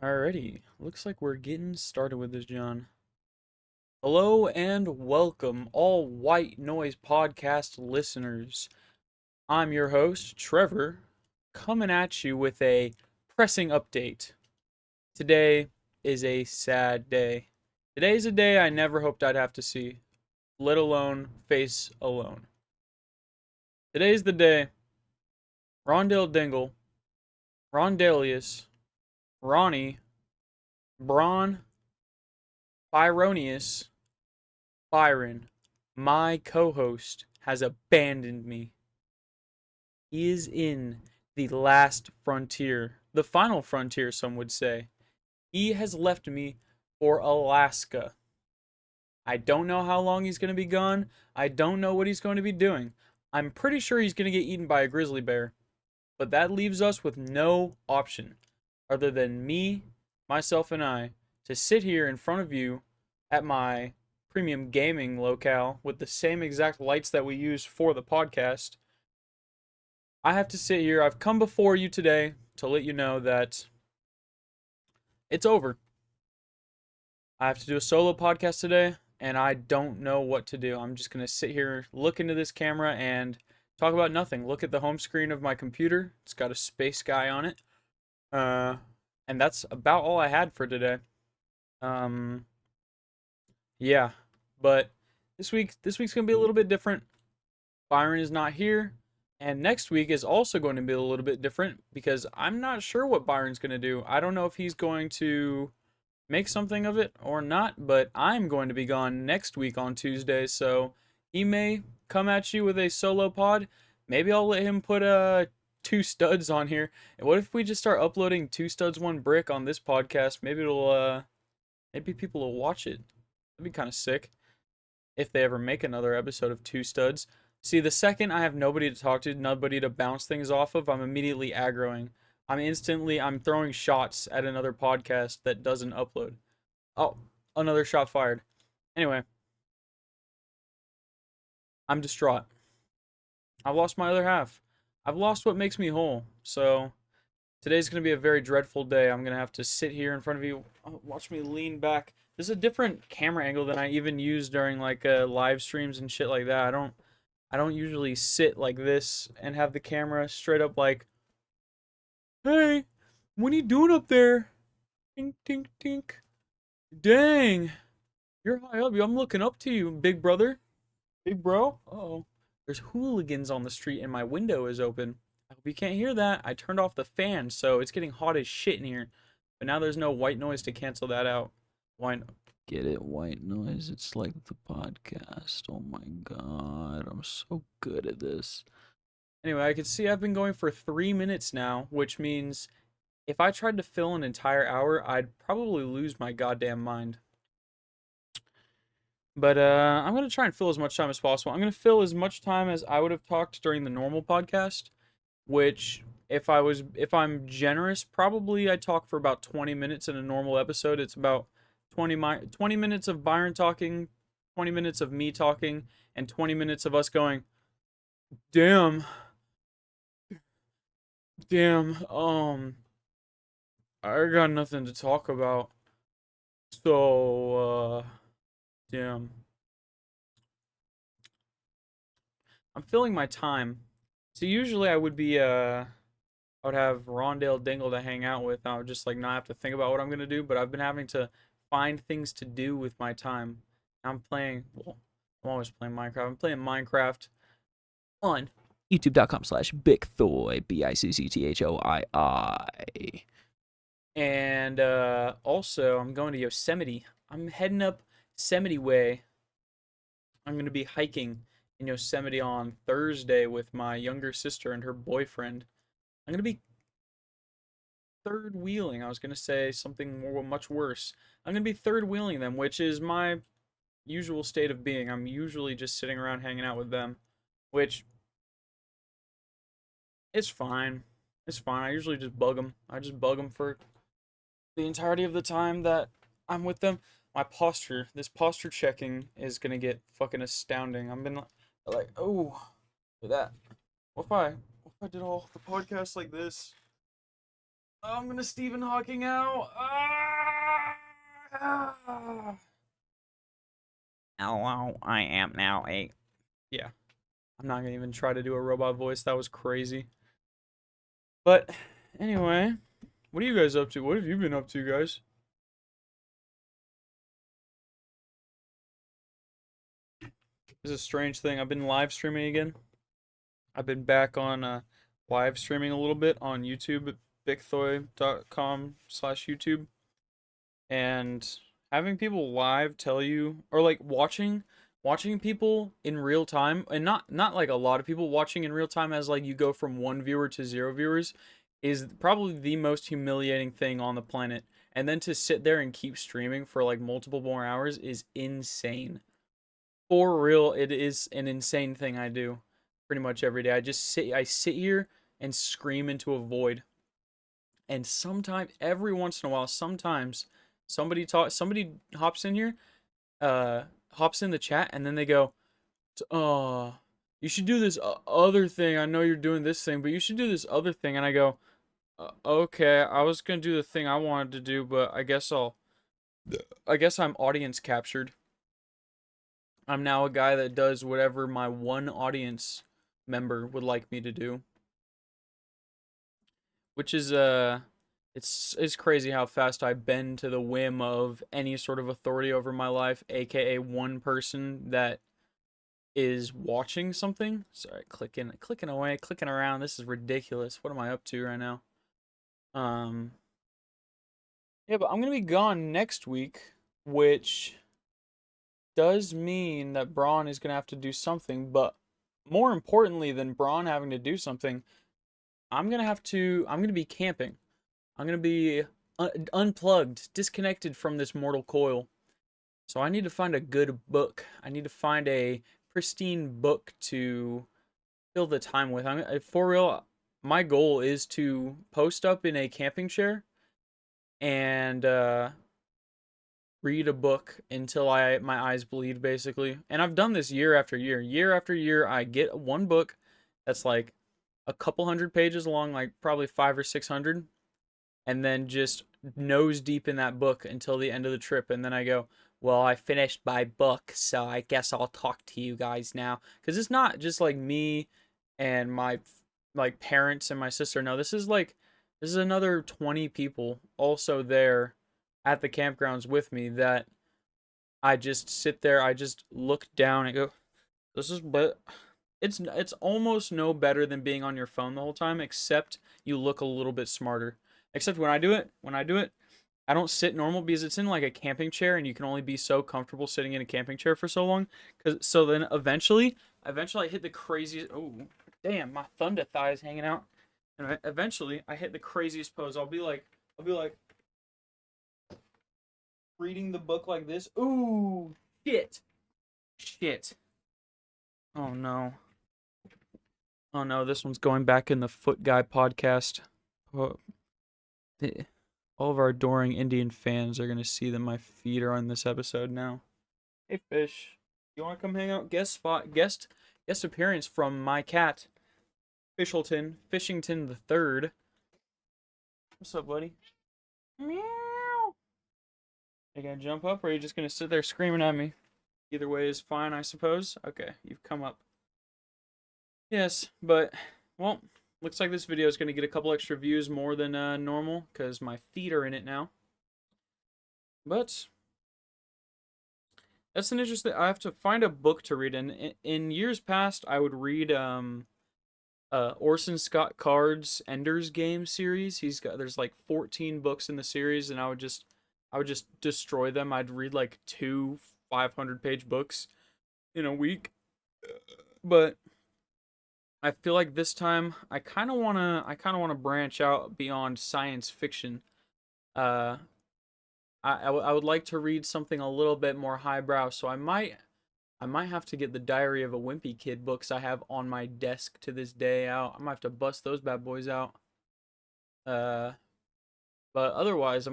Alrighty, looks like we're getting started with this, John. Hello and welcome, all White Noise Podcast listeners. I'm your host, Trevor, coming at you with a pressing update. Today is a sad day. Today's a day I never hoped I'd have to see, let alone face alone. Today's the day Rondale Dingle, Rondelius, Ronnie, Braun, Byronius, Byron, my co host, has abandoned me. He is in the last frontier, the final frontier, some would say. He has left me for Alaska. I don't know how long he's going to be gone. I don't know what he's going to be doing. I'm pretty sure he's going to get eaten by a grizzly bear. But that leaves us with no option other than me, myself, and I to sit here in front of you at my premium gaming locale with the same exact lights that we use for the podcast. I have to sit here. I've come before you today to let you know that it's over. I have to do a solo podcast today, and I don't know what to do. I'm just going to sit here, look into this camera, and talk about nothing. Look at the home screen of my computer. It's got a space guy on it. Uh, and that's about all I had for today. Um, yeah, but this week's gonna be a little bit different. Byron is not here, and next week is also going to be a little bit different because I'm not sure what Byron's gonna do. I don't know if he's going to make something of it or not, but I'm going to be gone next week on Tuesday, so he may come at you with a solo pod. Maybe I'll let him put two studs on here. And what if we just start uploading two studs one brick on this podcast? Maybe people will watch it. That'd be kind of sick if they ever make another episode of Two Studs. See, the second I have nobody to talk to, nobody to bounce things off of, I'm immediately aggroing. I'm throwing shots at another podcast that doesn't upload. Oh, another shot fired. Anyway, I'm distraught. I've lost my other half. I've lost what makes me whole. So today's going to be a very dreadful day. I'm going to have to sit here in front of you. Oh, watch me lean back. This is a different camera angle than I even use during like live streams and shit like that. I don't usually sit like this and have the camera straight up like, "Hey, what are you doing up there?" Tink tink tink. Dang, you're high up. I'm looking up to you, big brother. Big bro. Uh-oh. There's hooligans on the street and my window is open. I hope you can't hear that. I turned off the fan, so it's getting hot as shit in here. But now there's no white noise to cancel that out. Why? Get it, white noise. It's like the podcast. Oh my god, I'm so good at this. Anyway, I can see I've been going for 3 minutes now, which means if I tried to fill an entire hour, I'd probably lose my goddamn mind. But I'm gonna try and fill as much time as possible. I'm gonna fill as much time as I would have talked during the normal podcast, which if I'm generous, probably I talk for about 20 minutes in a normal episode. It's about 20 minutes of Byron talking, 20 minutes of me talking, and 20 minutes of us going, "Damn, damn, I got nothing to talk about." So, damn. I'm filling my time. So usually I would have Rondale Dingle to hang out with. I would just like not have to think about what I'm gonna do. But I've been having to find things to do with my time. I'm playing. Well, I'm always playing Minecraft. I'm playing Minecraft on YouTube.com/BickThoy, BICCTHOII. and also I'm going to Yosemite. I'm heading up Yosemite Way. I'm gonna be hiking in Yosemite on Thursday with my younger sister and her boyfriend. I'm gonna be third wheeling. I was gonna say something more, much worse. I'm gonna be third wheeling them, which is my usual state of being. I'm usually just sitting around hanging out with them, which is fine. It's fine. I usually just bug them. I just bug them for the entirety of the time that I'm with them. My posture, this posture checking is gonna get fucking astounding. I've been like, oh, look at that. What if I did all the podcasts like this? I'm gonna Stephen Hawking out. Hello, I am now a. Yeah, I'm not gonna even try to do a robot voice. That was crazy. But anyway, what are you guys up to? What have you been up to, guys? It's a strange thing. I've been live streaming again. I've been back on live streaming a little bit on YouTube at bigthoy.com/YouTube, and having people live tell you, or like watching people in real time, and not like a lot of people watching in real time, as like you go from 1 viewer to 0 viewers, is probably the most humiliating thing on the planet. And then to sit there and keep streaming for like multiple more hours is insane. For real, it is an insane thing I do pretty much every day. I sit here and scream into a void. And sometimes, every once in a while, sometimes somebody hops in here, hops in the chat, and then they go, you should do this other thing. I know you're doing this thing, but you should do this other thing. And I go, okay, I was gonna do the thing I wanted to do, but I guess I'm audience captured. I'm now a guy that does whatever my one audience member would like me to do. Which is it's crazy how fast I bend to the whim of any sort of authority over my life, aka one person that is watching something. Sorry, clicking away, clicking around. This is ridiculous. What am I up to right now? Yeah, but I'm gonna be gone next week, which does mean that Braun is gonna have to do something, but more importantly than Braun having to do something, I'm gonna be camping. I'm gonna be unplugged, disconnected from this mortal coil. So I need to find a good book. I need to find a pristine book to fill the time with. For real, my goal is to post up in a camping chair and read a book until my eyes bleed, basically. And I've done this year after year. Year after year, I get one book that's like a couple hundred pages long, like probably 500 or 600, and then just nose deep in that book until the end of the trip. And then I go, well, I finished my book, so I guess I'll talk to you guys now. Because it's not just like me and my like parents and my sister. No, this is another 20 people also there at the campgrounds with me that I just sit there, I just look down and go, this is but it's almost no better than being on your phone the whole time, except you look a little bit smarter. Except when I do it, I don't sit normal because it's in like a camping chair and you can only be so comfortable sitting in a camping chair for so long. So then eventually I hit the craziest. Oh, damn, my thunder thigh is hanging out. And eventually I hit the craziest pose. I'll be like reading the book like this. Ooh, shit. Oh no. Oh no, this one's going back in the Foot Guy podcast. Oh, all of our adoring Indian fans are gonna see that my feet are on this episode now. Hey fish, you wanna come hang out? Guest appearance from my cat, Fishington the Third. What's up, buddy? Meow. You gonna jump up, or are you just gonna sit there screaming at me? Either way is fine, I suppose. Okay, you've come up. Yes, but well, looks like this video is gonna get a couple extra views more than normal because my feet are in it now. But that's an interesting. I have to find a book to read. And in years past, I would read Orson Scott Card's Ender's Game series. There's like 14 books in the series, and I would just destroy them. I'd read like two 500-page books in a week. But I feel like this time I kind of wanna branch out beyond science fiction. Uh, I would like to read something a little bit more highbrow, so I might have to get the Diary of a Wimpy Kid books I have on my desk to this day out. I might have to bust those bad boys out. Uh, but otherwise, I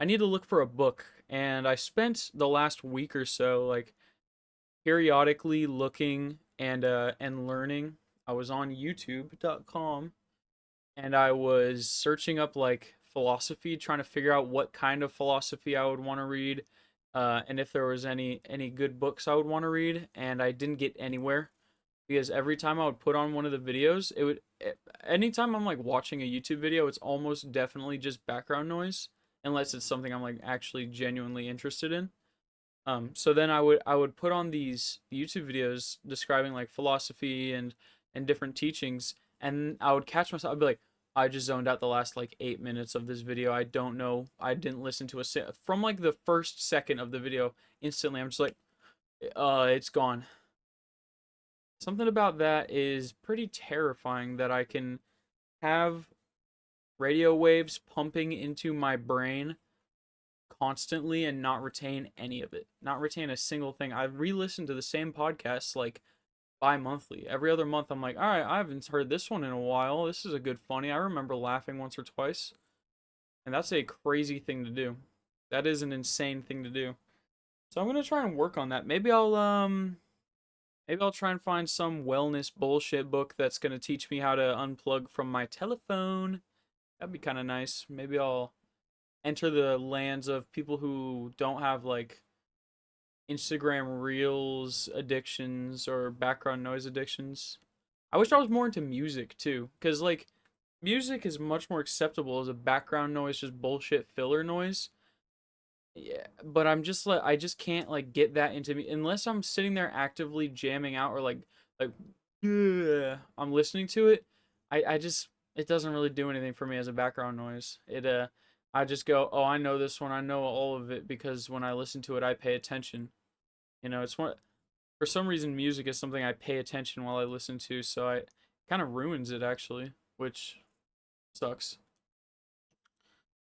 need to look for a book, and I spent the last week or so like periodically looking and learning. I was on YouTube.com and I was searching up like philosophy, trying to figure out what kind of philosophy I would want to read, and if there was any good books I would want to read, and I didn't get anywhere because every time I would put on one of the videos, anytime I'm like watching a YouTube video, it's almost definitely just background noise unless it's something I'm like actually genuinely interested in. So then I would put on these YouTube videos describing like philosophy and different teachings, and I would catch myself. I'd be like, I just zoned out the last like 8 minutes of this video. I don't know. I didn't listen to from like the first second of the video. Instantly, I'm just like, it's gone. Something about that is pretty terrifying that I can have radio waves pumping into my brain constantly and not retain any of it. Not retain a single thing. I re-listen to the same podcasts like bi-monthly. Every other month I'm like, all right, I haven't heard this one in a while. This is a good funny. I remember laughing once or twice. And that's a crazy thing to do. That is an insane thing to do. So I'm gonna try and work on that. Maybe I'll try and find some wellness bullshit book that's gonna teach me how to unplug from my telephone. That'd be kind of nice. Maybe I'll enter the lands of people who don't have like Instagram Reels addictions or background noise addictions. I wish I was more into music too, because like music is much more acceptable as a background noise, just bullshit filler noise. Yeah, but I'm just like I just can't like get that into me unless I'm sitting there actively jamming out or like yeah, I'm listening to it. I just it doesn't really do anything for me as a background noise. I just go, "Oh, I know this one. I know all of it because when I listen to it, I pay attention." It's one for some reason music is something I pay attention while I listen to, so I kind of ruins it actually, which sucks.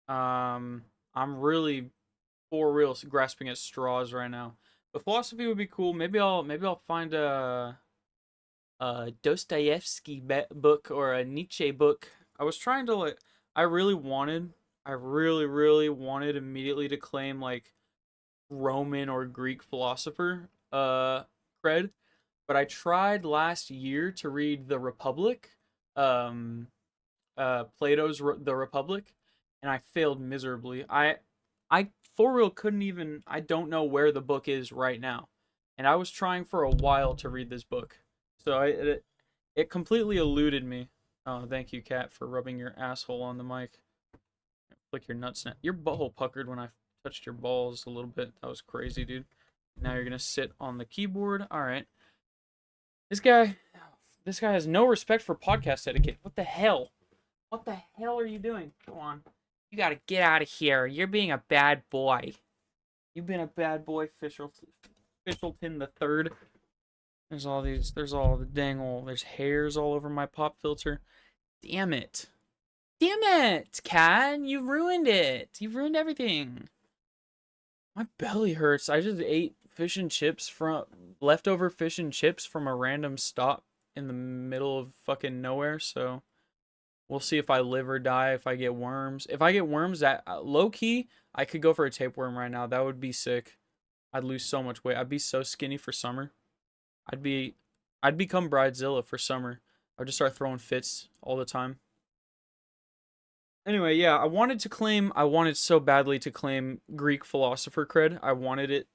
I'm really for real grasping at straws right now. But philosophy would be cool. Maybe I'll find a Dostoevsky book or a Nietzsche book. I was trying to like I really wanted I really wanted immediately to claim like Roman or Greek philosopher cred, but I tried last year to read The Republic, um Plato's The Republic, and I failed miserably. I for real couldn't even I don't know where the book is right now. And I was trying for a while to read this book. So it completely eluded me. Oh, thank you, Kat, for rubbing your asshole on the mic. Flick your nuts. Your butthole puckered when I touched your balls a little bit. That was crazy, dude. Now you're gonna sit on the keyboard. All right. This guy, this guy has no respect for podcast etiquette. What the hell? What the hell are you doing? Come on. You gotta get out of here. You're being a bad boy. You've been a bad boy, Fishelton the third. There's all the dang old, there's hairs all over my pop filter. Damn it. Damn it, Cat. You ruined it. You ruined everything. My belly hurts. I just ate leftover fish and chips from a random stop in the middle of fucking nowhere, so we'll see if I live or die if I get worms. If I get worms, that low key, I could go for a tapeworm right now. That would be sick. I'd lose so much weight. I'd be so skinny for summer. I'd be, I'd become Bridezilla for summer. I'd just start throwing fits all the time. Anyway, yeah, I wanted so badly to claim Greek philosopher cred. I wanted it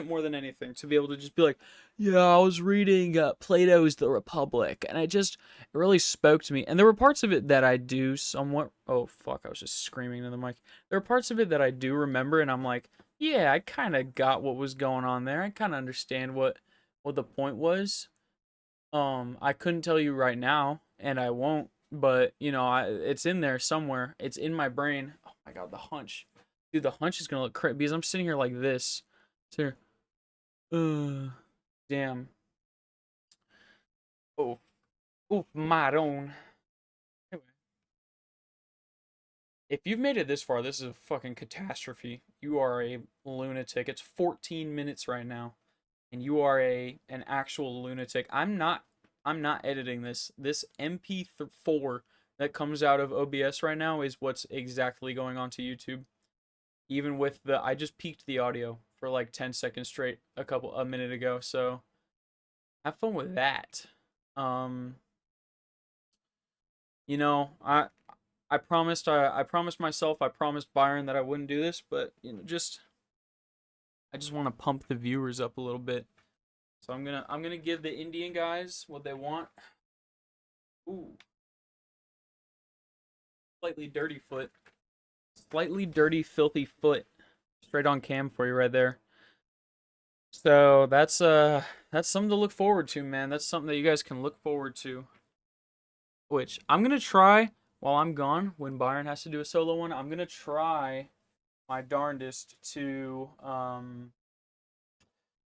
more than anything to be able to just be like, yeah, I was reading Plato's The Republic, and it really spoke to me. And there were parts of it that I do somewhat, oh fuck, I was just screaming into the mic. There are parts of it that I do remember, and I'm like, yeah, I kind of got what was going on there. I kind of understand what the point was. I couldn't tell you right now, and I won't. But it's in there somewhere. It's in my brain. Oh my god, the hunch, dude. The hunch is gonna look crazy because I'm sitting here like this. Here. Damn. Oh, oh, Maron. Anyway, if you've made it this far, this is a fucking catastrophe. You are a lunatic. It's 14 minutes right now, and you are an actual lunatic. I'm not editing this. This MP4 that comes out of OBS right now is what's exactly going on to YouTube. Even with I just peaked the audio for like 10 seconds straight a minute ago. So have fun with that. Um, I I promised myself, I promised Byron that I wouldn't do this, but just I just want to pump the viewers up a little bit. So I'm gonna give the Indian guys what they want. Ooh, slightly dirty foot, slightly dirty, filthy foot, straight on cam for you right there. So that's something to look forward to, man. That's something that you guys can look forward to. Which I'm gonna try while I'm gone when Byron has to do a solo one. I'm gonna try my darndest to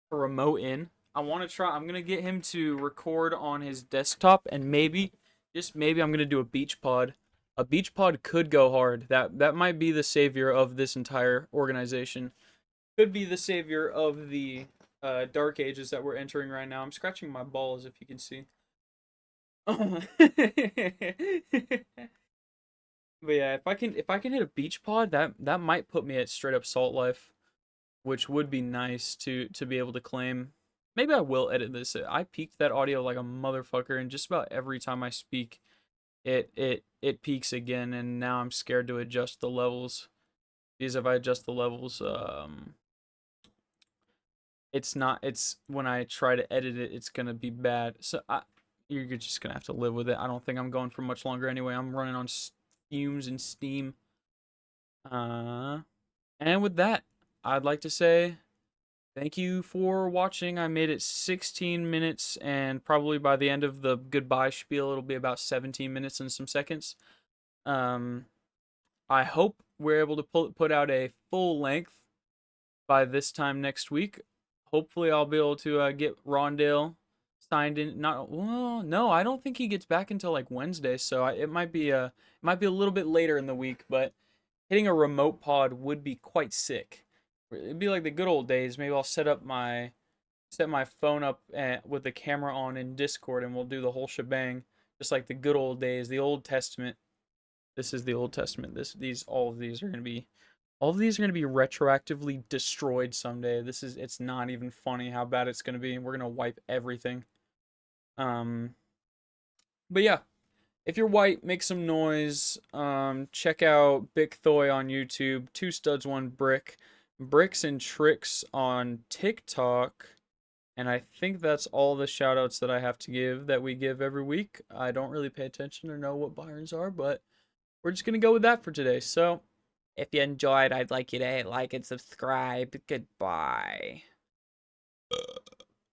remote in. I want to try. I'm gonna get him to record on his desktop, and maybe, just maybe, I'm gonna do a beach pod. A beach pod could go hard. That might be the savior of this entire organization. Could be the savior of the dark ages that we're entering right now. I'm scratching my balls, if you can see. But yeah, if I can hit a beach pod, that might put me at straight up salt life, which would be nice to be able to claim. Maybe I will edit this. I peaked that audio like a motherfucker, and just about every time I speak, it peaks again, and now I'm scared to adjust the levels. Because if I adjust the levels, it's not. It's when I try to edit it, it's gonna be bad. So you're just gonna have to live with it. I don't think I'm going for much longer anyway. I'm running on fumes and steam. And with that, I'd like to say thank you for watching. I made it 16 minutes, and probably by the end of the goodbye spiel, it'll be about 17 minutes and some seconds. Um, I hope we're able to put out a full length by this time next week. Hopefully, I'll be able to get Rondale signed in. Not well, no, I don't think he gets back until like Wednesday, so it might be a little bit later in the week. But hitting a remote pod would be quite sick. It'd be like the good old days. Maybe I'll set my phone up with the camera on in Discord, and we'll do the whole shebang, just like the good old days, the Old Testament. This is the Old Testament. All of these are gonna be retroactively destroyed someday. It's not even funny how bad it's gonna be. We're gonna wipe everything. Um, but yeah, if you're white, make some noise. Check out Big Thoy on YouTube. Two studs, one brick. Bricks and Tricks on TikTok. And I think that's all the shoutouts that I have to give that we give every week. I don't really pay attention or know what Byron's are, but we're just gonna go with that for today. So if you enjoyed, I'd like you to hit like and subscribe. Goodbye.